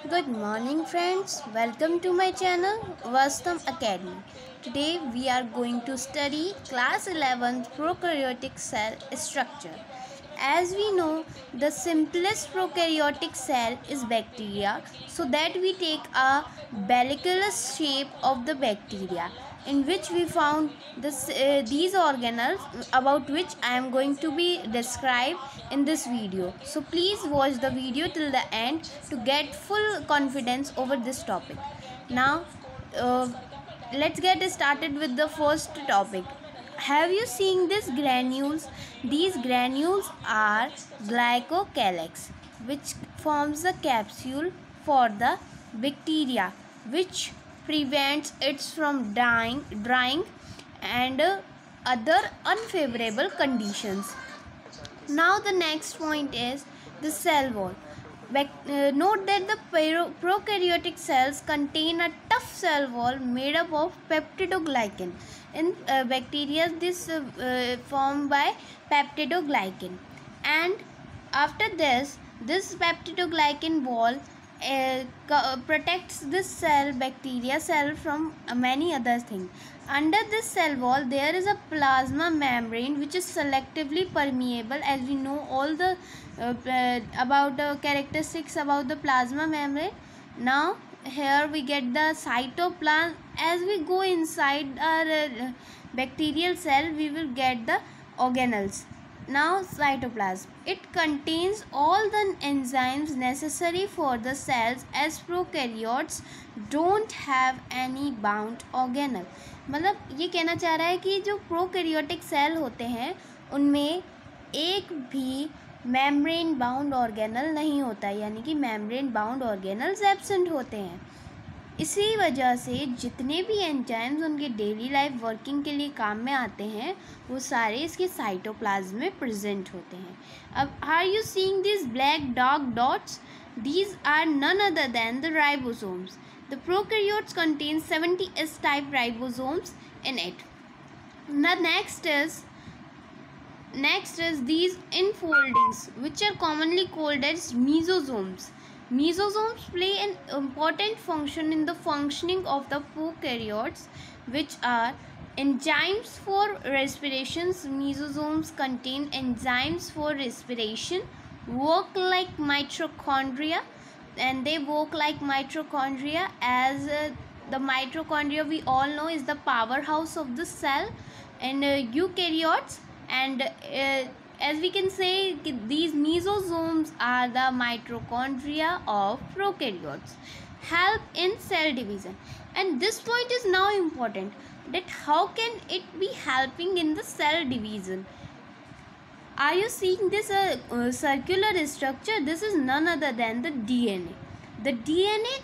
Good morning, friends. Welcome to my channel, Vastam Academy. Today we are going to study class 11th prokaryotic cell structure. As we know, the simplest prokaryotic cell is bacteria, so that we take a belliculous shape of the bacteria in which we found these organelles about which I am going to be described in this video. So please watch the video till the end to get full confidence over this topic. Now, uh, let's get started with the first topic. Have you seen these granules? These granules are glycocalyx, which forms the capsule for the bacteria, which prevents it from drying and other unfavorable conditions. Now the next point is the cell wall. Note that the prokaryotic cells contain a tough cell wall made up of peptidoglycan. In bacteria, this formed by peptidoglycan, and after this peptidoglycan wall protects this bacteria cell from many other things. Under this cell wall there is a plasma membrane which is selectively permeable. As we know all the about the characteristics about the plasma membrane. Now here we get the cytoplasm. As we go inside our bacterial cell, we will get the organelles. Now cytoplasm. It contains all the enzymes necessary for the cells, as prokaryotes don't have any bound organelle. मतलब ये कहना चाह रहा है कि जो prokaryotic cell होते हैं उनमें एक भी मेम्ब्रेन बाउंड ऑर्गेनल नहीं होता, यानी कि मेम्ब्रेन बाउंड ऑर्गेनल्स एब्सेंट होते हैं. इसी वजह से जितने भी एंजाइम्स उनके डेली लाइफ वर्किंग के लिए काम में आते हैं वो सारे इसके साइटोप्लाज्म में प्रेजेंट होते हैं. अब are you seeing this black dark dots? These are none other than the ribosomes. The prokaryotes contain 70 S-type ribosomes in it. The next is these enfoldings, which are commonly called as mesosomes. Mesosomes play an important function in the functioning of the prokaryotes, which are enzymes for respiration. Mesosomes contain enzymes for respiration, work like mitochondria, and they work like mitochondria as the mitochondria we all know is the powerhouse of the cell and eukaryotes, and as we can say these mesosomes are the mitochondria of prokaryotes, help in cell division. And this point is now important, that how can it be helping in the cell division? Are you seeing this circular structure? This is none other than the DNA. The DNA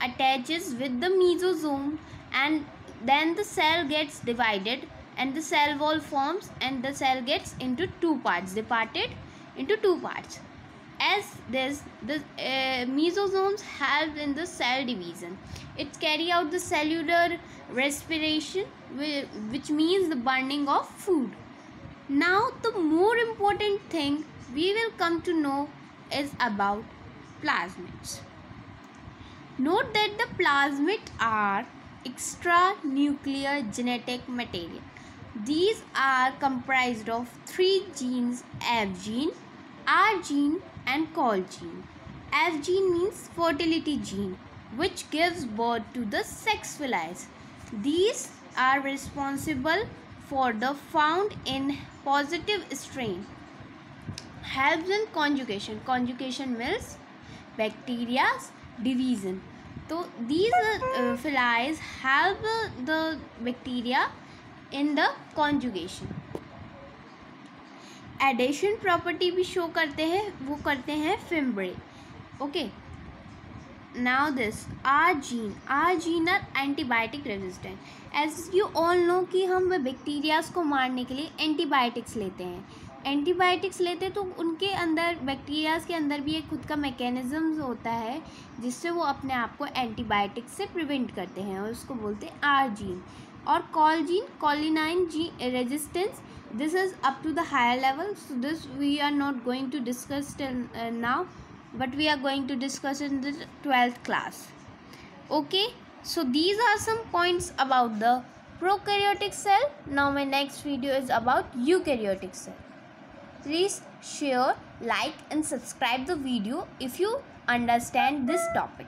attaches with the mesosome, and then the cell gets divided and the cell wall forms, and the cell gets into two parts, departed into two parts. As this, the mesosomes help in the cell division. It carry out the cellular respiration, which means the burning of food. Now the more important thing we will come to know is about plasmids. Note that the plasmids are extranuclear genetic material. These are comprised of three genes: F gene, R gene and Col gene. F gene means fertility gene, which gives birth to the sex phylis. These are responsible for the found in positive strain. Helps in conjugation. Conjugation means bacteria's division. So these phylis help the bacteria in the conjugation. Adhesion property भी show करते हैं, वो करते हैं fimbriae. Okay, now this R gene are antibiotic resistant. As you all know कि हम bacterias को मारने के लिए एंटीबायोटिक्स लेते हैं. एंटीबायोटिक्स लेते तो उनके अंदर बैक्टीरियाज के अंदर भी एक खुद का मैकेनिज्म होता है जिससे वो अपने आप को एंटीबायोटिक्स से प्रिवेंट करते हैं, और उसको बोलते हैं आर जीन. और कॉल जीन, कॉलिनाइन gene resistance, this is up to the higher level, so this we are not going to discuss till now. but we are going to discuss in the 12th class. Okay, so these are some points about the prokaryotic cell. Now my next video is about eukaryotic cell. Please share, like and subscribe the video if you understand this topic.